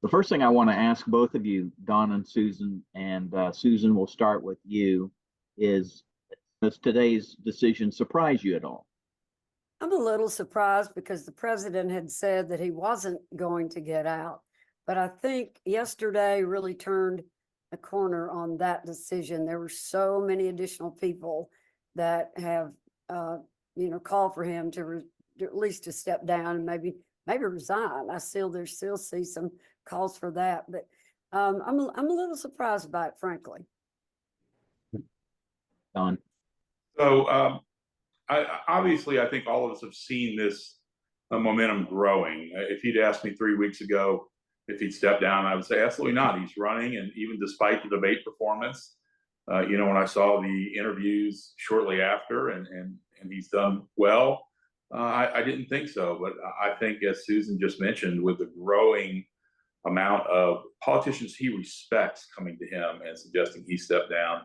The first thing I want to ask both of you, Don and Susan, we'll start with you, is does today's decision surprise you at all? I'm a little surprised because the president had said that he wasn't going to get out. But I think yesterday really turned a corner on that decision. There were so many additional people that have, called for him to at least to step down and maybe resign. There's still see some calls for that, but I'm a little surprised by it, frankly. Don? So I think all of us have seen this momentum growing. If he'd asked me 3 weeks ago if he'd step down, I would say absolutely not. He's running, and even despite the debate performance, when I saw the interviews shortly after, and he's done well, I didn't think so. But I think, as Susan just mentioned, with the growing amount of politicians he respects coming to him and suggesting he step down,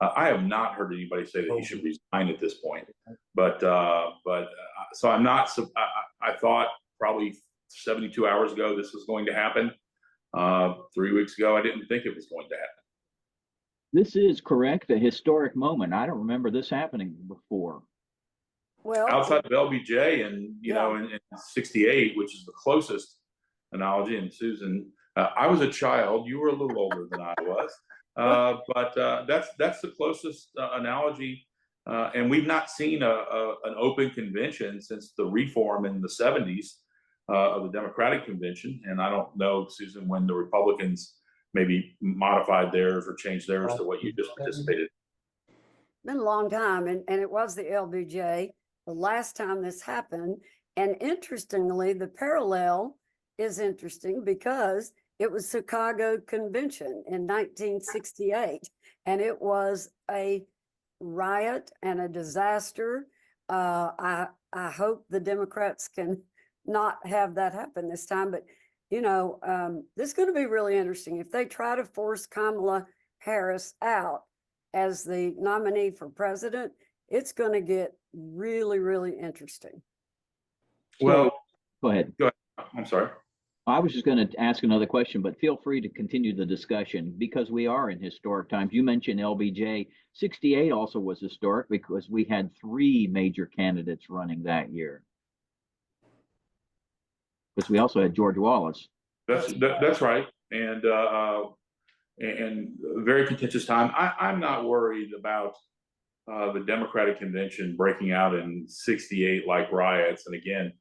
I have not heard anybody say that he should resign at this point. But so I'm not. I thought probably 72 hours ago this was going to happen. 3 weeks ago, I didn't think it was going to happen. This is correct, a historic moment. I don't remember this happening before. Well, outside of LBJ and in '68, which is the closest analogy. And Susan, I was a child. You were a little older than I was. But that's the closest analogy, and we've not seen an open convention since the reform in the '70s of the Democratic convention. And I don't know, Susan, when the Republicans maybe modified theirs or changed theirs to what you just participated. Been a long time, and it was the LBJ the last time this happened. And interestingly, the parallel is interesting because it was Chicago Convention in 1968, and it was a riot and a disaster. I hope the Democrats can not have that happen this time, but this is going to be really interesting. If they try to force Kamala Harris out as the nominee for president, it's going to get really, really interesting. Well, go ahead. I'm sorry. I was just going to ask another question, but feel free to continue the discussion because we are in historic times. You mentioned LBJ. '68 also was historic because we had 3 major candidates running that year. Because we also had George Wallace. That's right, and very contentious time. I'm not worried about the Democratic convention breaking out in '68 like riots. And again,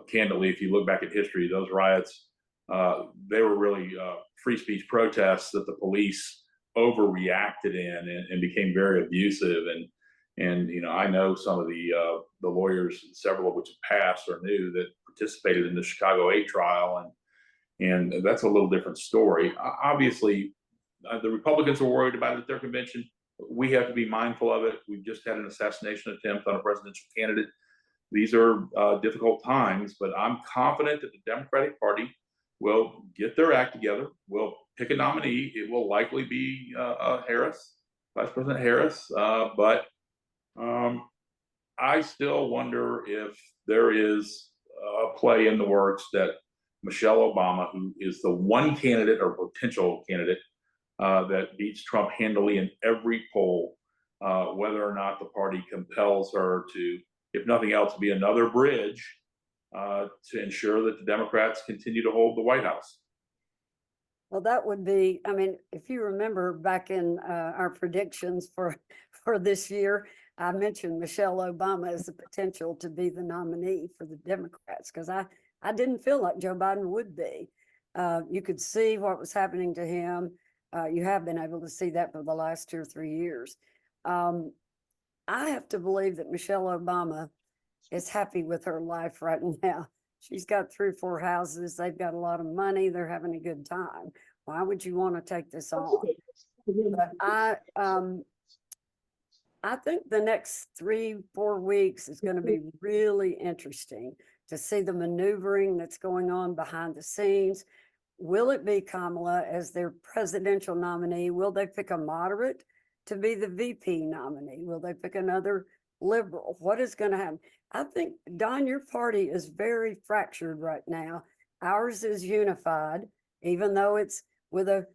candidly, if you look back at history, those riots, they were really free speech protests that the police overreacted in and became very abusive. And I know some of the lawyers, several of which have passed or new, that participated in the Chicago 8 trial, and that's a little different story. Obviously, the Republicans are worried about it at their convention. We have to be mindful of it. We've just had an assassination attempt on a presidential candidate. These are difficult times, but I'm confident that the Democratic Party will get their act together. We'll pick a nominee. It will likely be Harris, Vice President Harris. But I still wonder if there is a play in the works that Michelle Obama, who is the one candidate or potential candidate that beats Trump handily in every poll, whether or not the party compels her to, if nothing else, be another bridge to ensure that the Democrats continue to hold the White House. Well, that would be, if you remember back in our predictions for this year, I mentioned Michelle Obama as the potential to be the nominee for the Democrats because I didn't feel like Joe Biden would be. You could see what was happening to him. You have been able to see that for the last 2 or 3 years. I have to believe that Michelle Obama is happy with her life right now. She's got 3 or 4 houses. They've got a lot of money. They're having a good time. Why would you want to take this on? But I think the next 3-4 weeks is going to be really interesting to see the maneuvering that's going on behind the scenes. Will it be Kamala as their presidential nominee? Will they pick a moderate to be the VP nominee? Will they pick another liberal? What is going to happen? I think, Don, your party is very fractured right now. Ours is unified. even though it's with a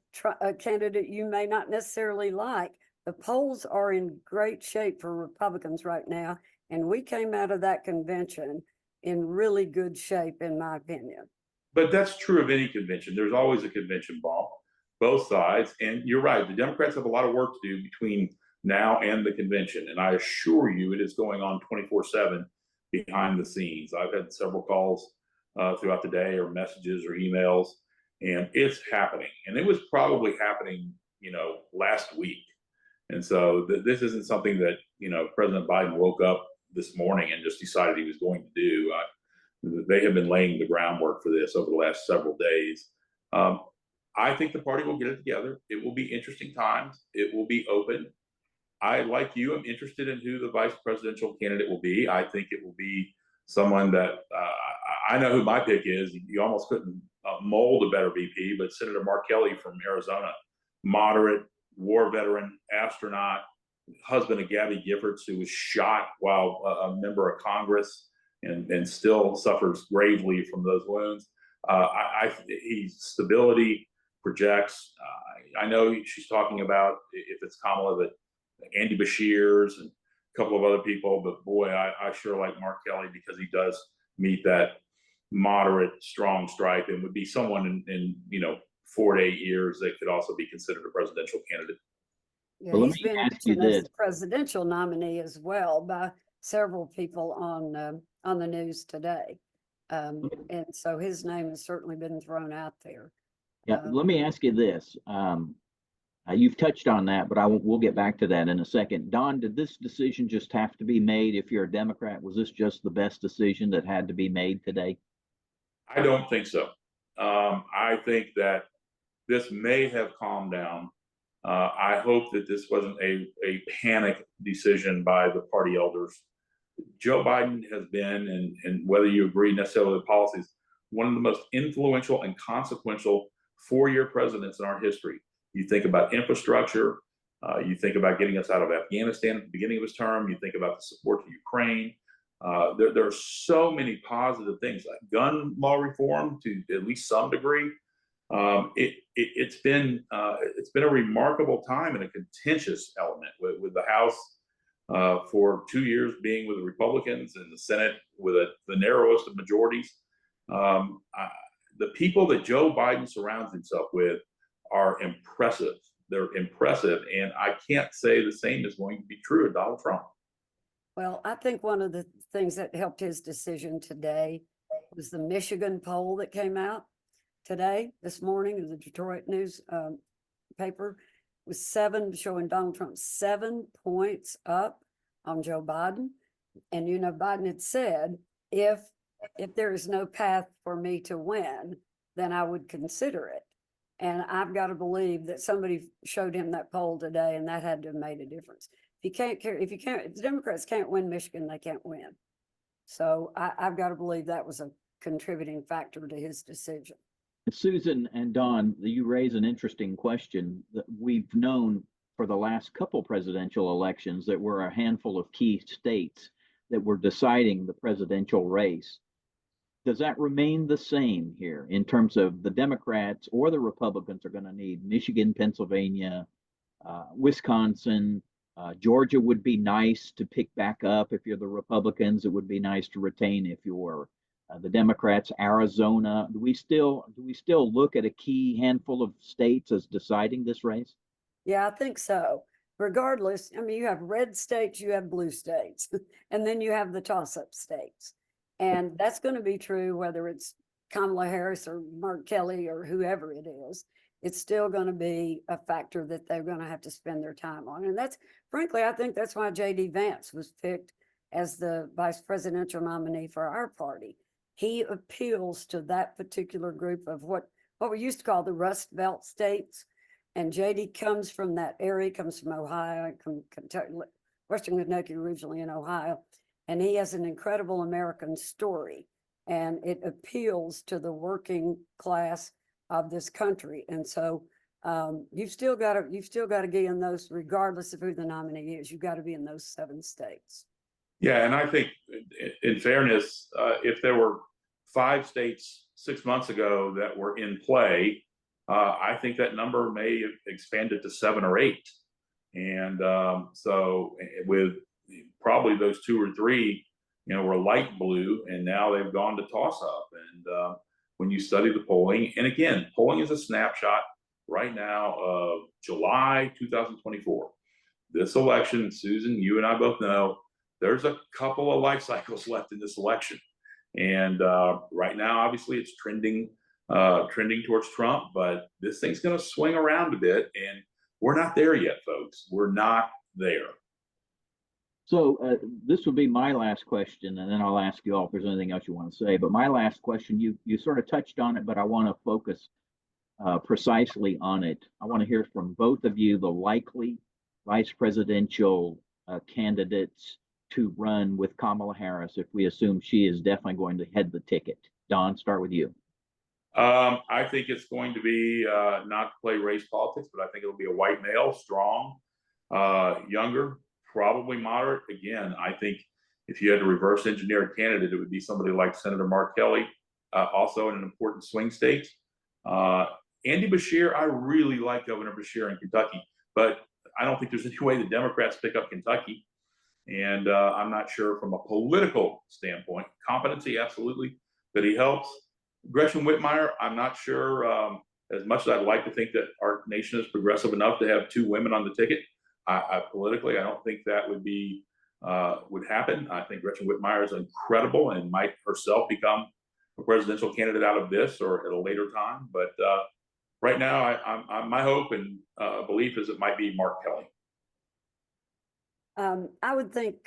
candidate you may not necessarily like. The polls are in great shape for Republicans right now, and we came out of that convention in really good shape, in my opinion. But that's true of any convention. There's always a convention bump, both sides. And you're right, the Democrats have a lot of work to do between now and the convention. And I assure you, it is going on 24/7 behind the scenes. I've had several calls throughout the day, or messages or emails, and it's happening. And it was probably happening, last week. And so this isn't something that, President Biden woke up this morning and just decided he was going to do. They have been laying the groundwork for this over the last several days. I think the party will get it together. It will be interesting times. It will be open. I, like you, am interested in who the vice presidential candidate will be. I think it will be someone that I know who my pick is. You almost couldn't mold a better VP, but Senator Mark Kelly from Arizona, moderate, war veteran, astronaut, husband of Gabby Giffords, who was shot while a member of Congress and still suffers gravely from those wounds. He's stability, projects. I know she's talking about, if it's Kamala, that Andy Bashir's and a couple of other people, but boy, I sure like Mark Kelly because he does meet that moderate, strong stripe, and would be someone in 4 to 8 years that could also be considered a presidential candidate. Yeah, Well, let he's me been ask you mentioned as this. the presidential nominee as well by several people on the news today. And so his name has certainly been thrown out there. Yeah, let me ask you this. You've touched on that, but we'll get back to that in a second. Don, did this decision just have to be made if you're a Democrat? Was this just the best decision that had to be made today? I don't think so. I think that this may have calmed down. I hope that this wasn't a panic decision by the party elders. Joe Biden has been, and whether you agree necessarily with policies, one of the most influential and consequential four-year presidents in our history. You think about infrastructure, you think about getting us out of Afghanistan at the beginning of his term, you think about the support to Ukraine. There are so many positive things, like gun law reform to at least some degree. It's been a remarkable time and a contentious element with the House for 2 years being with the Republicans and the Senate with the narrowest of majorities. The people that Joe Biden surrounds himself with are impressive. They're impressive, and I can't say the same is going to be true of Donald Trump. Well, I think one of the things that helped his decision today was the Michigan poll that came out this morning in the Detroit News paper, was showing Donald Trump 7 points up on Joe Biden. And Biden had said, if there is no path for me to win, then I would consider it. And I've got to believe that somebody showed him that poll today, and that had to have made a difference. If the Democrats can't win Michigan, they can't win. So I've got to believe that was a contributing factor to his decision. Susan and Don, you raise an interesting question. That we've known for the last couple presidential elections that were a handful of key states that were deciding the presidential race. Does that remain the same here in terms of the Democrats or the Republicans are going to need Michigan, Pennsylvania, Wisconsin, Georgia would be nice to pick back up if you're the Republicans. It would be nice to retain if you're the Democrats. Arizona. Do we still look at a key handful of states as deciding this race? Yeah, I think so. Regardless, I mean, you have red states, you have blue states, and then you have the toss-up states. And that's going to be true whether it's Kamala Harris or Mark Kelly or whoever it is. It's still going to be a factor that they're going to have to spend their time on. And frankly, I think that's why J.D. Vance was picked as the vice presidential nominee for our party. He appeals to that particular group of what we used to call the Rust Belt states. And J.D. comes from that area, comes from Ohio, Kentucky, Western Kentucky, originally in Ohio. And he has an incredible American story, and it appeals to the working class of this country. And so you've still got to get in those, regardless of who the nominee is. You've got to be in those 7 states. Yeah, and I think, in fairness, if there were 5 states 6 months ago that were in play, I think that number may have expanded to 7 or 8. And so with probably those 2 or 3, were light blue, and now they've gone to toss up. And when you study the polling, and again, polling is a snapshot right now of July 2024. This election, Susan, you and I both know, there's a couple of life cycles left in this election. And right now, obviously, it's trending towards Trump, but this thing's going to swing around a bit, and we're not there yet, folks. We're not there. So this will be my last question, and then I'll ask you all if there's anything else you want to say. But my last question, you sort of touched on it, but I want to focus precisely on it. I want to hear from both of you the likely vice presidential candidates to run with Kamala Harris if we assume she is definitely going to head the ticket. Don, start with you. I think it's going to be not to play race politics, but I think it'll be a white male, strong, younger, probably moderate. Again, I think if you had to reverse engineer a candidate, it would be somebody like Senator Mark Kelly, also in an important swing state. Andy Beshear, I really like Governor Beshear in Kentucky, but I don't think there's any way the Democrats pick up Kentucky. And I'm not sure from a political standpoint, competency, absolutely, that he helps. Gretchen Whitmire, I'm not sure, as much as I'd like to think that our nation is progressive enough to have 2 women on the ticket. Politically, I don't think that would happen. I think Gretchen Whitmire is incredible and might herself become a presidential candidate out of this or at a later time. But right now, my hope and belief is it might be Mark Kelly. I would think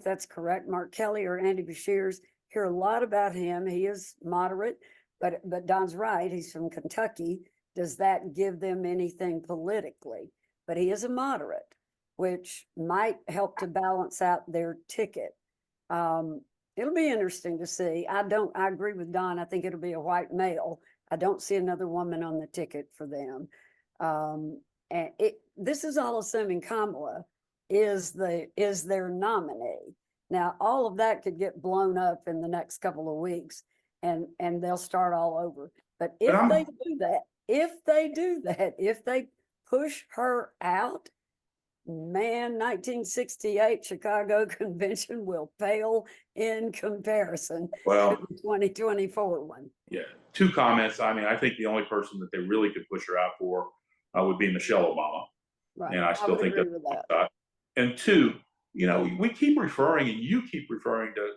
that's correct. Mark Kelly or Andy Beshears. Hear a lot about him. He is moderate, but Don's right. He's from Kentucky. Does that give them anything politically? But he is a moderate, which might help to balance out their ticket. It'll be interesting to see. I agree with Don. I think it'll be a white male. I don't see another woman on the ticket for them. And this is all assuming Kamala is their nominee. Now, all of that could get blown up in the next couple of weeks, and they'll start all over. But if they do that, if they push her out, man, 1968 Chicago Convention will pale in comparison to the 2024 one. Yeah, 2 comments. I mean, I think the only person that they really could push her out for would be Michelle Obama. Right. And I still think that. And 2, we keep referring, and you keep referring to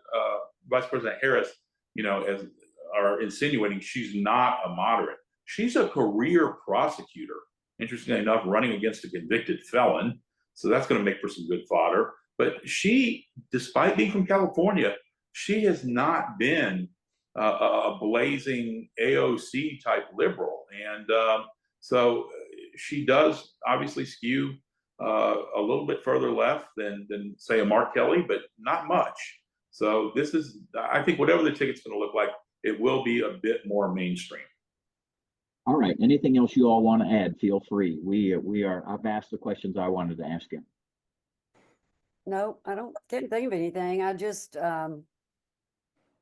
Vice President Harris, as are insinuating she's not a moderate. She's a career prosecutor, interestingly enough, running against a convicted felon. So that's going to make for some good fodder. But she, despite being from California, she has not been a blazing AOC type liberal. And so she does obviously skew a little bit further left than say a Mark Kelly, but not much. So I think whatever the ticket's going to look like, it will be a bit more mainstream. All right. Anything else you all want to add? Feel free. I've asked the questions I wanted to ask you. No, can't think of anything. I just, I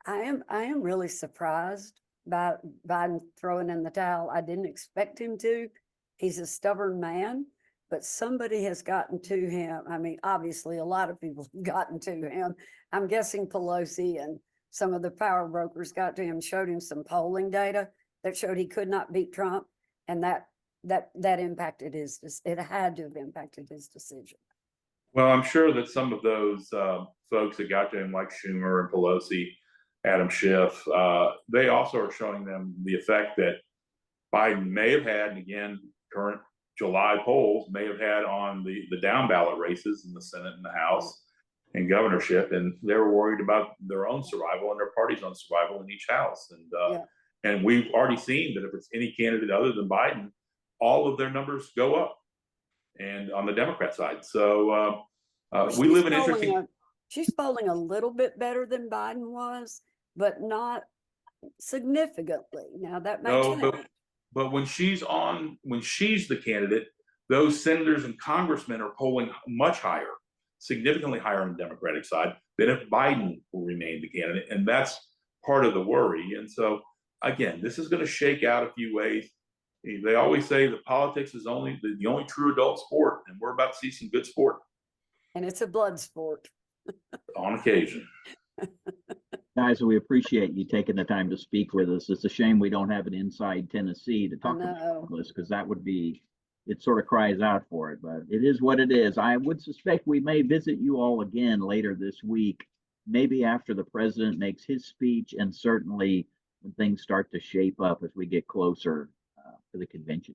am really surprised by Biden throwing in the towel. I didn't expect him to. He's a stubborn man, but somebody has gotten to him. I mean, obviously a lot of people have gotten to him. I'm guessing Pelosi and some of the power brokers got to him, showed him some polling data that showed he could not beat Trump, and that impacted it had to have impacted his decision. Well, I'm sure that some of those folks that got to him, like Schumer and Pelosi, Adam Schiff, they also are showing them the effect that Biden may have had, and again, current July polls may have had on the down ballot races in the Senate and the House and governorship, and they're worried about their own survival and their party's own survival in each house. And we've already seen that if it's any candidate other than Biden, all of their numbers go up, and on the Democrat side. So we live in interesting. She's polling a little bit better than Biden was, but not significantly. Now that may change. But when she's the candidate, those senators and congressmen are polling much higher, significantly higher on the Democratic side than if Biden will remain the candidate. And that's part of the worry. And so, again, this is going to shake out a few ways. They always say that politics is only the only true adult sport, and we're about to see some good sport And it's a blood sport. on occasion. Guys, we appreciate you taking the time to speak with us. It's a shame we don't have an Inside Tennessee to talk about this, because that would be, it sort of cries out for it, but it is what it is. I would suspect we may visit you all again later this week, maybe after the president makes his speech, and certainly when things start to shape up as we get closer to the convention.